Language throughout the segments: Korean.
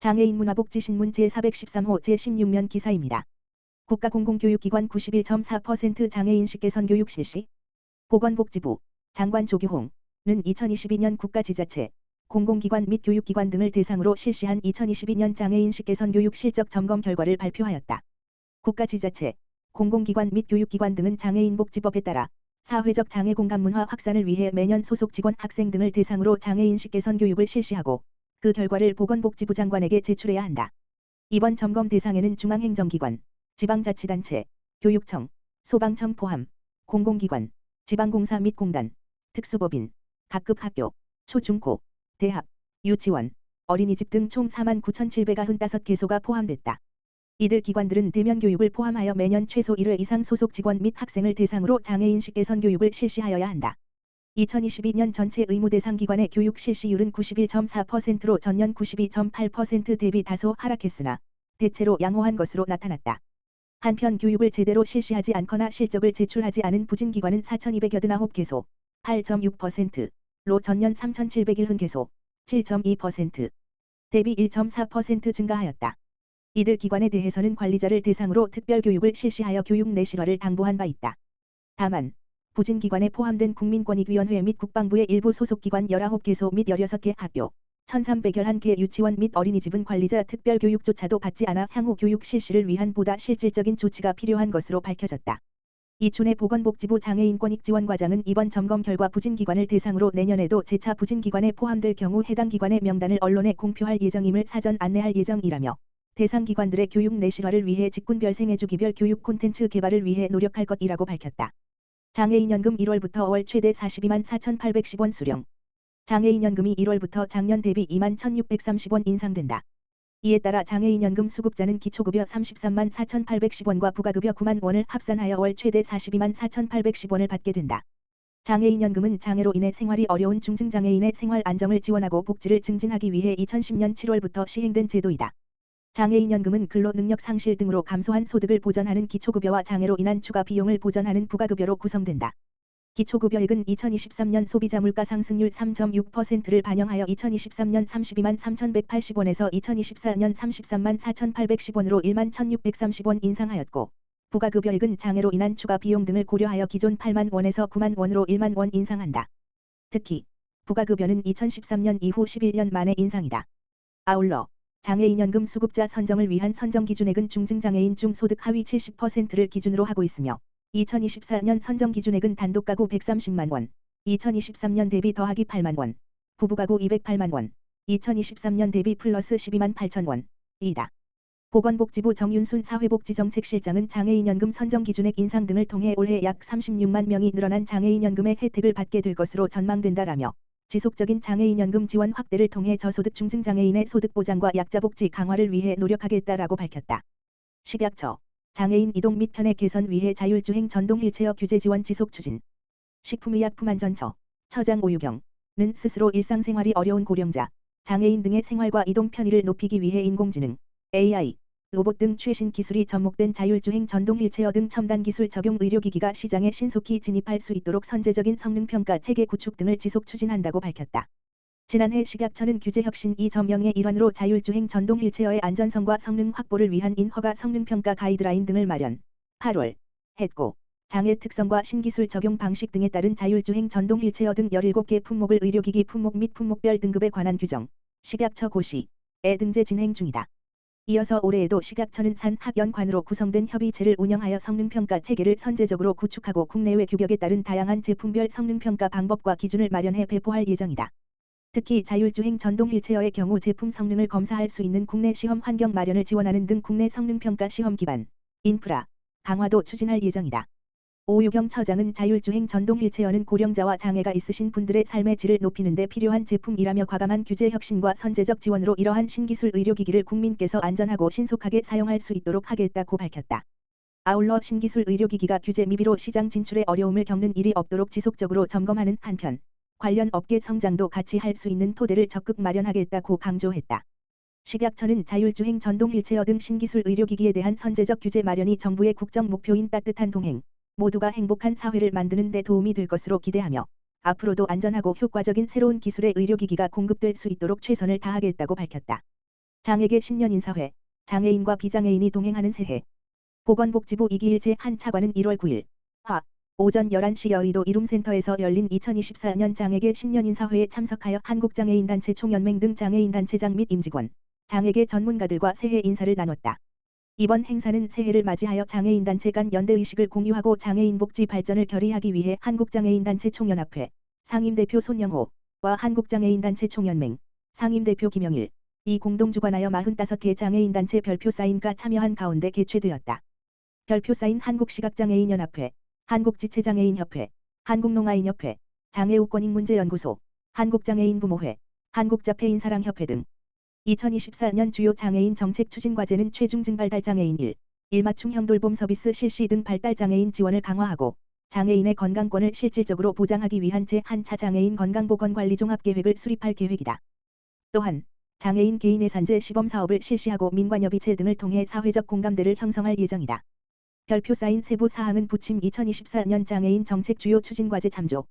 장애인 문화복지신문 제413호 제16면 기사입니다. 국가공공교육기관 91.4% 장애인식 개선 교육 실시. 보건복지부 장관 조규홍은 2022년 국가지자체, 공공기관 및 교육기관 등을 대상으로 실시한 2022년 장애인식 개선 교육 실적 점검 결과를 발표하였다. 국가지자체, 공공기관 및 교육기관 등은 장애인복지법에 따라 사회적 장애 공감 문화 확산을 위해 매년 소속 직원, 학생 등을 대상으로 장애인식 개선 교육을 실시하고 그 결과를 보건복지부 장관에게 제출해야 한다. 이번 점검 대상에는 중앙행정기관, 지방자치단체, 교육청, 소방청 포함, 공공기관, 지방공사 및 공단, 특수법인, 각급 학교, 초중고, 대학, 유치원, 어린이집 등 총 49,795개소가 포함됐다. 이들 기관들은 대면 교육을 포함하여 매년 최소 1회 이상 소속 직원 및 학생을 대상으로 장애인식 개선 교육을 실시하여야 한다. 2022년 전체 의무 대상 기관의 교육 실시율은 91.4%로 전년 92.8% 대비 다소 하락했으나 대체로 양호한 것으로 나타났다. 한편 교육을 제대로 실시하지 않거나 실적을 제출하지 않은 부진기관은 4,289개소, 8.6%로 전년 3,701개소, 7.2% 대비 1.4% 증가하였다. 이들 기관에 대해서는 관리자를 대상으로 특별교육을 실시하여 교육 내실화를 당부한 바 있다. 다만 부진기관에 포함된 국민권익위원회 및 국방부의 일부 소속기관 19개소 및 16개 학교, 1,311개 유치원 및 어린이집은 관리자 특별교육조차도 받지 않아 향후 교육 실시를 위한 보다 실질적인 조치가 필요한 것으로 밝혀졌다. 이춘혜 보건복지부 장애인권익지원과장은 이번 점검 결과 부진기관을 대상으로 내년에도 재차 부진기관에 포함될 경우 해당 기관의 명단을 언론에 공표할 예정임을 사전 안내할 예정이라며 대상 기관들의 교육 내실화를 위해 직군별 생애주기별 교육 콘텐츠 개발을 위해 노력할 것이라고 밝혔다. 장애인연금 1월부터 월 최대 42만 4,810원 수령. 장애인연금이 1월부터 작년 대비 2만 1,630원 인상된다. 이에 따라 장애인연금 수급자는 기초급여 33만 4,810원과 부가급여 9만 원을 합산하여 월 최대 42만 4,810원을 받게 된다. 장애인연금은 장애로 인해 생활이 어려운 중증장애인의 생활 안정을 지원하고 복지를 증진하기 위해 2010년 7월부터 시행된 제도이다. 장애인연금은 근로능력 상실 등으로 감소한 소득을 보전하는 기초급여와 장애로 인한 추가 비용을 보전하는 부가급여로 구성된다. 기초급여액은 2023년 소비자 물가 상승률 3.6%를 반영하여 2023년 32만 3,180원에서 2024년 33만 4,810원으로 1만 1,630원 인상하였고, 부가급여액은 장애로 인한 추가 비용 등을 고려하여 기존 8만 원에서 9만 원으로 1만 원 인상한다. 특히 부가급여는 2013년 이후 11년 만의 인상이다. 아울러 장애인연금 수급자 선정을 위한 선정 기준액은 중증장애인 중 소득 하위 70%를 기준으로 하고 있으며 2024년 선정 기준액은 단독 가구 130만 원, 2023년 대비 더하기 8만 원, 부부가구 208만 원, 2023년 대비 플러스 12만 8천 원, 이다. 보건복지부 정윤순 사회복지정책실장은 장애인연금 선정 기준액 인상 등을 통해 올해 약 36만 명이 늘어난 장애인연금의 혜택을 받게 될 것으로 전망된다라며 지속적인 장애인연금 지원 확대를 통해 저소득 중증장애인의 소득 보장과 약자복지 강화를 위해 노력하겠다라고 밝혔다. 식약처 장애인 이동 및 편의 개선 위해 자율주행 전동 휠체어 규제 지원 지속 추진. 식품의약품안전처 처장 오유경은 스스로 일상생활이 어려운 고령자, 장애인 등의 생활과 이동 편의를 높이기 위해 인공지능, AI, 로봇 등 최신 기술이 접목된 자율주행 전동 휠체어 등 첨단 기술 적용 의료기기가 시장에 신속히 진입할 수 있도록 선제적인 성능평가 체계 구축 등을 지속 추진한다고 밝혔다. 지난해 식약처는 규제 혁신 2.0의 일환으로 자율주행 전동 휠체어의 안전성과 성능 확보를 위한 인허가 성능평가 가이드라인 등을 마련, 8월 했고, 장애 특성과 신기술 적용 방식 등에 따른 자율주행 전동 휠체어 등 17개 품목을 의료기기 품목 및 품목별 등급에 관한 규정, 식약처 고시에 등재 진행 중이다. 이어서 올해에도 식약처는 산학연관으로 구성된 협의체를 운영하여 성능평가 체계를 선제적으로 구축하고 국내외 규격에 따른 다양한 제품별 성능평가 방법과 기준을 마련해 배포할 예정이다. 특히 자율주행 전동 휠체어의 경우 제품 성능을 검사할 수 있는 국내 시험 환경 마련을 지원하는 등 국내 성능평가 시험 기반, 인프라, 강화도 추진할 예정이다. 오유경 처장은 자율주행 전동 휠체어는 고령자와 장애가 있으신 분들의 삶의 질을 높이는 데 필요한 제품이라며 과감한 규제 혁신과 선제적 지원으로 이러한 신기술 의료기기를 국민께서 안전하고 신속하게 사용할 수 있도록 하겠다고 밝혔다. 아울러 신기술 의료기기가 규제 미비로 시장 진출에 어려움을 겪는 일이 없도록 지속적으로 점검하는 한편 관련 업계 성장도 같이 할 수 있는 토대를 적극 마련하겠다고 강조했다. 식약처는 자율주행 전동 휠체어 등 신기술 의료기기에 대한 선제적 규제 마련이 정부의 국정 목표인 따뜻한 동행, 모두가 행복한 사회를 만드는 데 도움이 될 것으로 기대하며 앞으로도 안전하고 효과적인 새로운 기술의 의료기기가 공급될 수 있도록 최선을 다하겠다고 밝혔다. 장애계 신년인사회, 장애인과 비장애인이 동행하는 새해. 보건복지부 이기일체 한 차관은 1월 9일 오전 11시 여의도 이룸센터에서 열린 2024년 장애계 신년인사회에 참석하여 한국장애인단체 총연맹 등 장애인단체장 및 임직원, 장애계 전문가들과 새해 인사를 나눴다. 이번 행사는 새해를 맞이하여 장애인단체 간 연대의식을 공유하고 장애인 복지 발전을 결의하기 위해 한국장애인단체 총연합회 상임대표 손영호와 한국장애인단체 총연맹 상임대표 김영일 이 공동주관하여 45개 장애인단체 별표 사인과 참여한 가운데 개최되었다. 별표 사인 한국시각장애인연합회, 한국지체장애인협회, 한국농아인협회, 장애우권익문제연구소, 한국장애인부모회, 한국자폐인사랑협회 등. 2024년 주요 장애인 정책 추진 과제는 최중증 발달장애인 1맞춤형 돌봄 서비스 실시 등 발달장애인 지원을 강화하고 장애인의 건강권을 실질적으로 보장하기 위한 제1차 장애인 건강보건관리 종합계획을 수립할 계획이다. 또한 장애인 개인예산제 시범사업을 실시하고 민관협의체 등을 통해 사회적 공감대를 형성할 예정이다. 별표 사인 세부 사항은 부침 2024년 장애인 정책 주요 추진 과제 참조.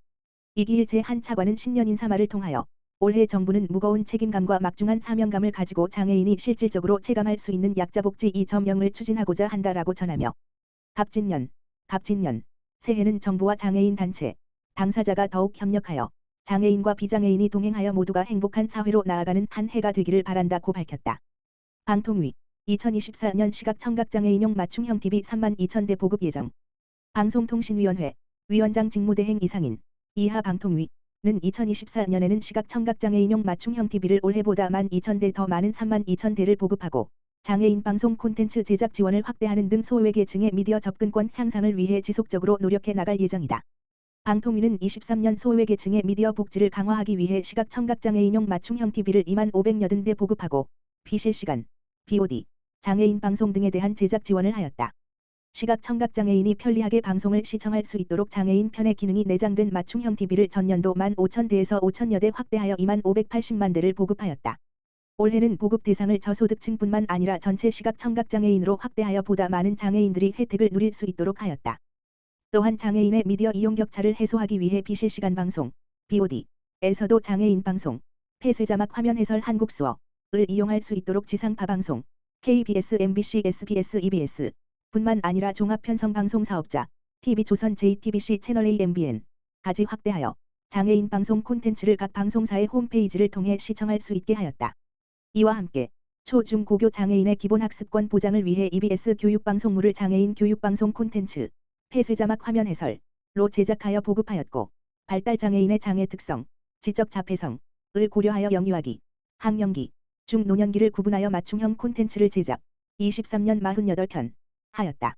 이기일 제1 차관은 신년 인사말을 통하여 올해 정부는 무거운 책임감과 막중한 사명감을 가지고 장애인이 실질적으로 체감할 수 있는 약자복지 2.0을 추진하고자 한다라고 전하며 갑진년, 새해는 정부와 장애인 단체, 당사자가 더욱 협력하여 장애인과 비장애인이 동행하여 모두가 행복한 사회로 나아가는 한 해가 되기를 바란다고 밝혔다. 방통위 2024년 시각청각장애인용 맞춤형 TV 32,000대 보급 예정. 방송통신위원회 위원장 직무대행 이상인 이하 방통위는 2024년에는 시각청각장애인용 맞춤형 TV를 올해보다 12,000대 더 많은 32,000대를 보급하고 장애인 방송 콘텐츠 제작 지원을 확대하는 등 소외계층의 미디어 접근권 향상을 위해 지속적으로 노력해 나갈 예정이다. 방통위는 23년 소외계층의 미디어 복지를 강화하기 위해 시각청각장애인용 맞춤형 TV를 25,080대 보급하고 비실시간, BOD, 장애인 방송 등에 대한 제작 지원을 하였다. 시각청각장애인이 편리하게 방송을 시청할 수 있도록 장애인 편의 기능이 내장된 맞춤형 TV를 전년도 15,000대에서 5,000여 대 확대하여 25,580만 대를 보급하였다. 올해는 보급 대상을 저소득층뿐만 아니라 전체 시각청각장애인으로 확대하여 보다 많은 장애인들이 혜택을 누릴 수 있도록 하였다. 또한 장애인의 미디어 이용 격차를 해소하기 위해 비실시간 방송, BOD에서도 장애인 방송, 폐쇄자막 화면 해설 한국수어을 이용할 수 있도록 지상파 방송, KBS, MBC, SBS, EBS 뿐만 아니라 종합편성방송 사업자, TV조선, JTBC, 채널A, MBN까지 확대하여 장애인 방송 콘텐츠를 각 방송사의 홈페이지를 통해 시청할 수 있게 하였다. 이와 함께 초, 중, 고교 장애인의 기본학습권 보장을 위해 EBS 교육방송물을 장애인 교육방송 콘텐츠, 폐쇄자막 화면 해설로 제작하여 보급하였고 발달장애인의 장애 특성, 지적 자폐성을 고려하여 영유아기, 학령기, 중노년기를 구분하여 맞춤형 콘텐츠를 제작, 23년 48편 하였다.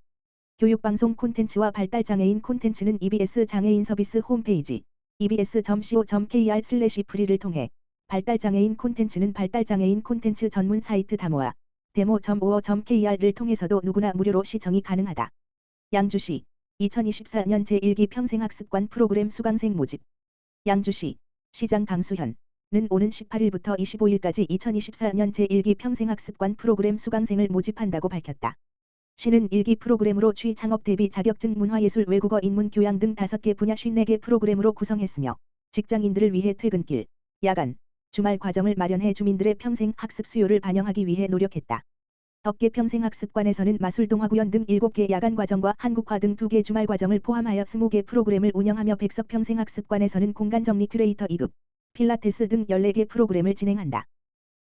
교육방송 콘텐츠와 발달장애인 콘텐츠는 EBS 장애인 서비스 홈페이지 ebs.co.kr/free를 통해 발달장애인 콘텐츠는 발달장애인 콘텐츠 전문 사이트 다모아 demo.or.kr을 통해서도 누구나 무료로 시청이 가능하다. 양주시 2024년 제1기 평생학습관 프로그램 수강생 모집. 양주시 시장 강수현은 오는 18일부터 25일까지 2024년 제1기 평생학습관 프로그램 수강생을 모집한다고 밝혔다. 시는 1기 프로그램으로 취 창업 대비 자격증 문화예술 외국어 인문 교양 등 5개 분야 54개 프로그램으로 구성했으며 직장인들을 위해 퇴근길, 야간, 주말 과정을 마련해 주민들의 평생 학습 수요를 반영하기 위해 노력했다. 덕계 평생학습관에서는 마술동화구연 등 7개 야간 과정과 한국화 등 2개 주말 과정을 포함하여 20개 프로그램을 운영하며 백석 평생학습관에서는 공간정리 큐레이터 2급, 필라테스 등 14개 프로그램을 진행한다.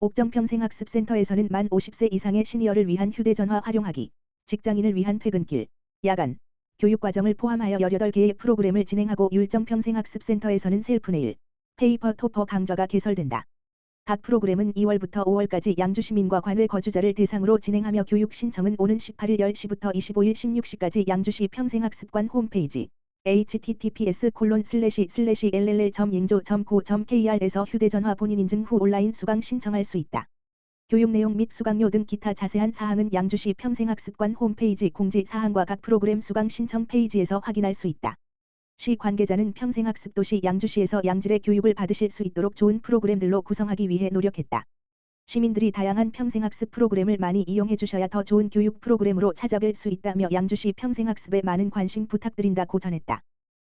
옥정 평생학습센터에서는 만 50세 이상의 시니어를 위한 휴대전화 활용하기, 직장인을 위한 퇴근길, 야간, 교육과정을 포함하여 18개의 프로그램을 진행하고 율정 평생학습센터에서는 셀프네일, 페이퍼 토퍼 강좌가 개설된다. 각 프로그램은 2월부터 5월까지 양주 시민과 관외 거주자를 대상으로 진행하며 교육 신청은 오는 18일 10시부터 25일 16시까지 양주시 평생학습관 홈페이지 https://ll.ying조.co.kr에서 휴대전화 본인 인증 후 온라인 수강 신청할 수 있다. 교육 내용 및 수강료 등 기타 자세한 사항은 양주시 평생학습관 홈페이지 공지사항과 각 프로그램 수강 신청 페이지에서 확인할 수 있다. 시 관계자는 평생학습도시 양주시에서 양질의 교육을 받으실 수 있도록 좋은 프로그램들로 구성하기 위해 노력했다. 시민들이 다양한 평생학습 프로그램을 많이 이용해 주셔야 더 좋은 교육 프로그램으로 찾아뵐 수 있다며 양주시 평생학습에 많은 관심 부탁드린다고 전했다.